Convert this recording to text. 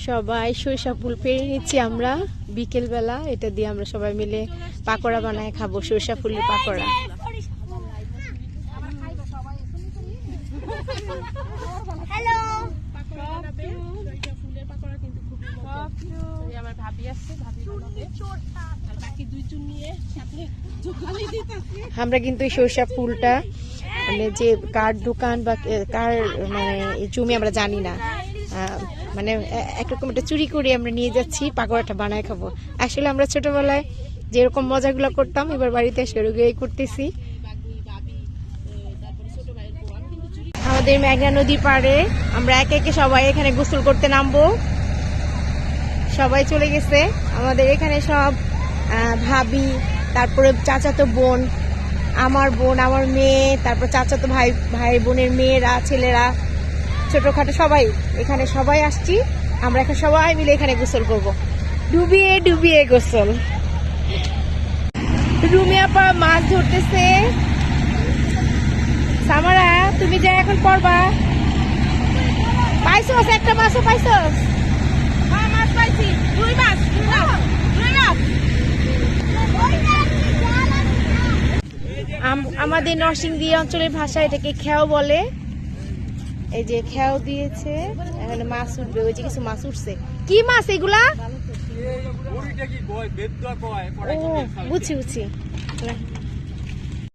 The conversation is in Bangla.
সবাই সরিষা ফুল পেরে নিচ্ছি আমরা বিকেল বেলা। এটা দিয়ে আমরা সবাই মিলে পাকোড়া বানায় খাবো, সরিষা ফুলের পাকোড়া। আমরা কিন্তু এই সরিষা ফুলটা মানে যে কার দোকান বা কার মানে জমি আমরা জানি না, মানে একরকম এটা চুরি করে আমরা নিয়ে যাচ্ছি, পাকোড়াটা বানায় খাবো। আসলে আমরা ছোটবেলায় যেরকম মজাগুলো করতাম এবার বাড়িতে এসে ওগুলোই করতেছি। আমাদের মেঘনা নদীর পাড়ে আমরা একে একে সবাই এখানে গোসল করতে নামবো। সবাই চলে গেছে আমাদের এখানে, সব ভাবি, তারপরে চাচাতো বোন, আমার বোন, আমার মেয়ে, তারপর চাচাতো ভাই বোনের মেয়েরা, ছেলেরা, ছোটখাটো সবাই এখানে সবাই আসছি। আমরা এখন সবাই মিলে এখানে গোসল করব, ডুবিয়ে ডুবিয়ে গোসল। রুমি আপা মাছ ধরতেছে। সামারা তুমি যা এখন পড়বা। পাইছস একটা মাছও পাইছস? হ্যাঁ মাছ পাইছি, দুই মাছ। আমাদের নরসিংদী অঞ্চলের ভাষায় এটাকে খেও বলে। এই যে খেও দিয়েছে, এখানে মাছ উঠবে, ওই যে কিছু মাছ উঠছে। কি মাছ এগুলা? ও বুঝছি।